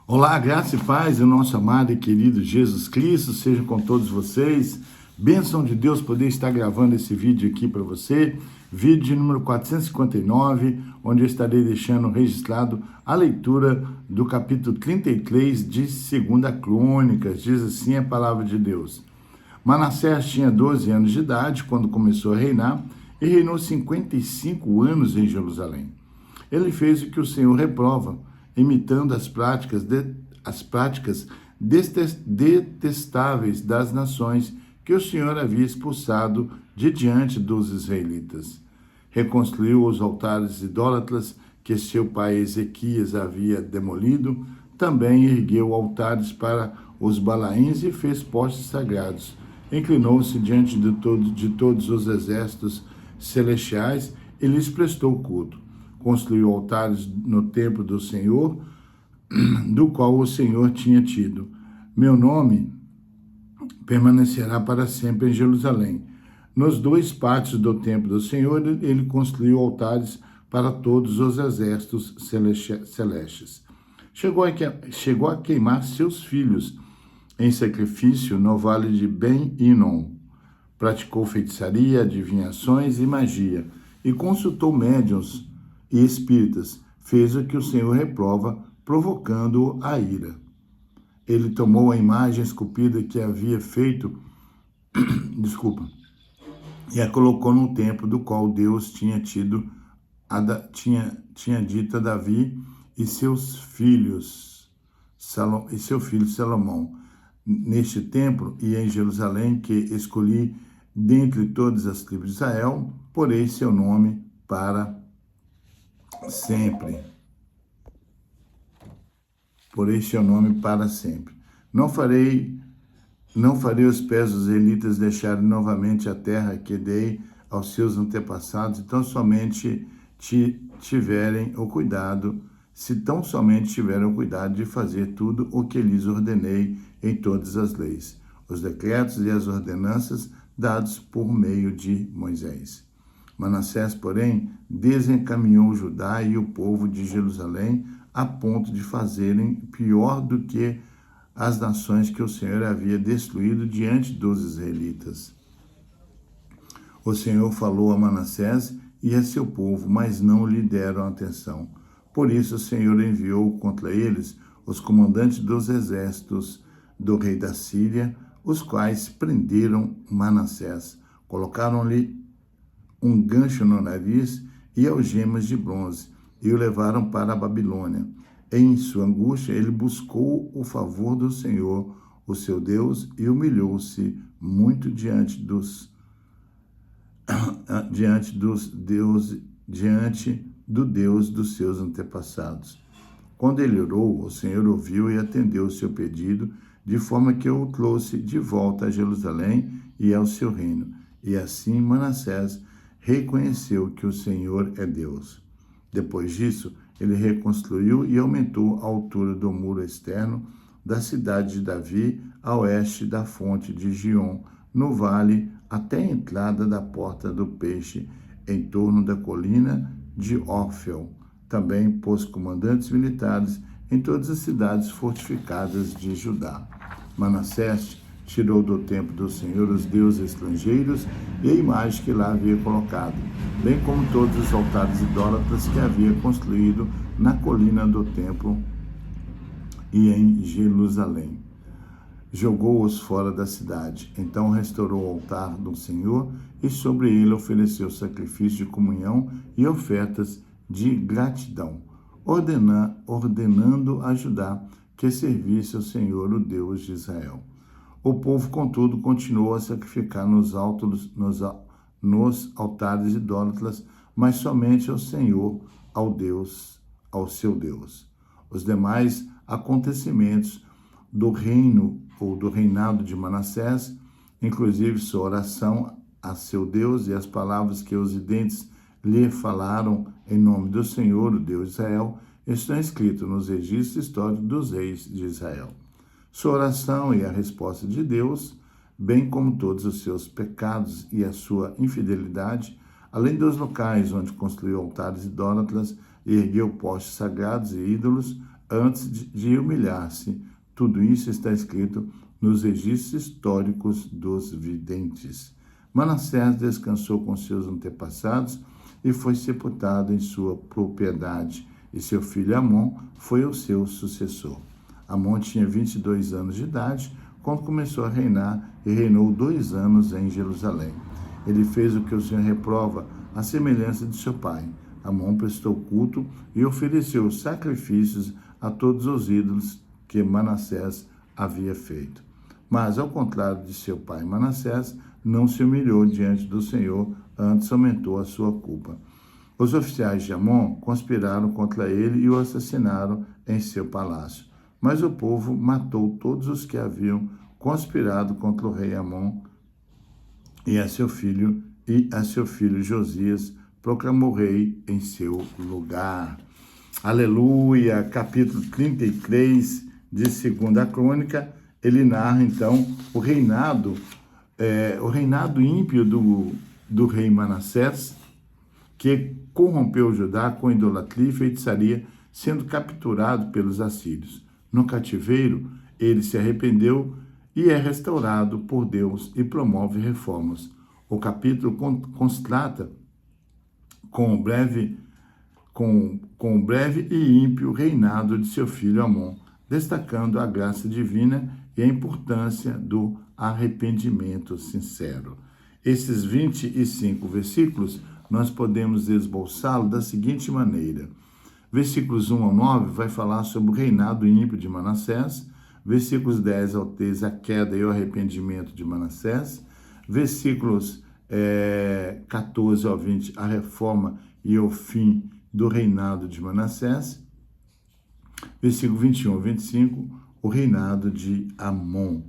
Olá, graça e paz do nosso amado e querido Jesus Cristo, seja com todos vocês. Bênção de Deus poder estar gravando esse vídeo aqui para você. Vídeo de número 459, onde eu estarei deixando registrado a leitura do capítulo 33 de 2 Crônicas. Diz assim a palavra de Deus. Manassés tinha 12 anos de idade quando começou a reinar e reinou 55 anos em Jerusalém. Ele fez o que o Senhor reprova, imitando as práticas detestáveis das nações que o Senhor havia expulsado de diante dos israelitas. Reconstruiu os altares idólatras que seu pai Ezequias havia demolido, também ergueu altares para os Balaíns e fez postes sagrados. Inclinou-se diante de todos os exércitos celestiais e lhes prestou culto. Construiu altares no templo do Senhor, do qual o Senhor tinha tido. Meu nome permanecerá para sempre em Jerusalém. Nos dois pátios do templo do Senhor, ele construiu altares para todos os exércitos celestes. Chegou a queimar seus filhos em sacrifício no vale de Ben-Hinom. Praticou feitiçaria, adivinhações e magia, e consultou médiuns e espíritas. Fez o que o Senhor reprova, provocando-o a ira. Ele tomou a imagem esculpida que havia feito, e a colocou no templo do qual Deus tinha dito a Davi e seu filho Salomão. Neste templo e em Jerusalém, que escolhi dentre todas as tribos de Israel, porei seu nome para sempre. Porei seu nome para sempre. Não farei os pés dos israelitas deixarem novamente a terra que dei aos seus antepassados, se tão somente tiverem o cuidado de fazer tudo o que lhes ordenei em todas as leis, os decretos e as ordenanças dados por meio de Moisés. Manassés, porém, desencaminhou Judá e o povo de Jerusalém a ponto de fazerem pior do que as nações que o Senhor havia destruído diante dos israelitas. O Senhor falou a Manassés e a seu povo, mas não lhe deram atenção. Por isso o Senhor enviou contra eles os comandantes dos exércitos do rei da Síria, os quais prenderam Manassés, colocaram-lhe um gancho no nariz e algemas de bronze, e o levaram para a Babilônia. Em sua angústia, ele buscou o favor do Senhor, o seu Deus, e humilhou-se muito diante do Deus dos seus antepassados. Quando ele orou, o Senhor ouviu e atendeu o seu pedido, de forma que o trouxe de volta a Jerusalém e ao seu reino. E assim Manassés reconheceu que o Senhor é Deus. Depois disso, ele reconstruiu e aumentou a altura do muro externo da cidade de Davi, a oeste da fonte de Gion, no vale, até a entrada da porta do peixe, em torno da colina de Ofel. Também pôs comandantes militares em todas as cidades fortificadas de Judá. Manassés tirou do templo do Senhor os deuses estrangeiros e a imagem que lá havia colocado, bem como todos os altares idólatras que havia construído na colina do templo e em Jerusalém. Jogou-os fora da cidade. Então restaurou o altar do Senhor e sobre ele ofereceu sacrifício de comunhão e ofertas de gratidão, ordenando a Judá que servisse ao Senhor, o Deus de Israel. O povo, contudo, continuou a sacrificar nos altares idólatras, mas somente ao Senhor, ao seu Deus. Os demais acontecimentos do reinado de Manassés, inclusive sua oração a seu Deus e as palavras que os videntes lhe falaram em nome do Senhor, o Deus de Israel, estão escritos nos registros históricos dos reis de Israel. Sua oração e a resposta de Deus, bem como todos os seus pecados e a sua infidelidade, além dos locais onde construiu altares idólatras e ergueu postes sagrados e ídolos, antes de humilhar-se. Tudo isso está escrito nos registros históricos dos videntes. Manassés descansou com seus antepassados e foi sepultado em sua propriedade, e seu filho Amon foi o seu sucessor. Amon tinha 22 anos de idade quando começou a reinar e reinou 2 anos em Jerusalém. Ele fez o que o Senhor reprova, à semelhança de seu pai. Amon prestou culto e ofereceu sacrifícios a todos os ídolos que Manassés havia feito. Mas, ao contrário de seu pai Manassés, não se humilhou diante do Senhor, antes aumentou a sua culpa. Os oficiais de Amon conspiraram contra ele e o assassinaram em seu palácio. Mas o povo matou todos os que haviam conspirado contra o rei Amon e a seu filho Josias proclamou rei em seu lugar. Aleluia! Capítulo 33 de 2 Crônica, ele narra então o reinado ímpio do rei Manassés, que corrompeu Judá com idolatria e feitiçaria, sendo capturado pelos assírios. No cativeiro, ele se arrependeu e é restaurado por Deus e promove reformas. O capítulo constata com o breve e ímpio reinado de seu filho Amon, destacando a graça divina e a importância do arrependimento sincero. Esses 25 versículos, nós podemos esboçá-los da seguinte maneira. Versículos 1 ao 9 vai falar sobre o reinado ímpio de Manassés, versículos 10 ao 13, a queda e o arrependimento de Manassés, versículos 14 ao 20, a reforma e o fim do reinado de Manassés, versículo 21 ao 25, o reinado de Amon.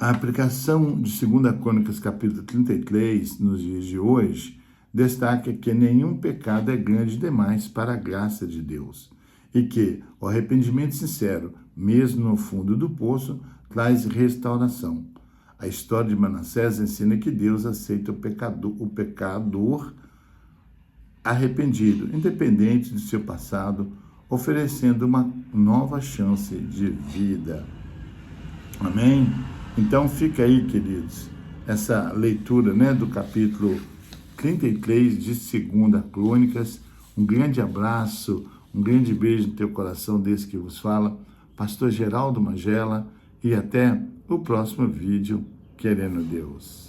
A aplicação de 2 Crônicas, capítulo 33, nos dias de hoje, destaca que nenhum pecado é grande demais para a graça de Deus e que o arrependimento sincero, mesmo no fundo do poço, traz restauração. A história de Manassés ensina que Deus aceita o pecador arrependido, independente de seu passado, oferecendo uma nova chance de vida. Amém? Então fica aí, queridos, essa leitura, do capítulo 33 de 2 Crônicas. Um grande abraço, um grande beijo no teu coração desse que vos fala, Pastor Geraldo Magela, e até o próximo vídeo, querendo Deus.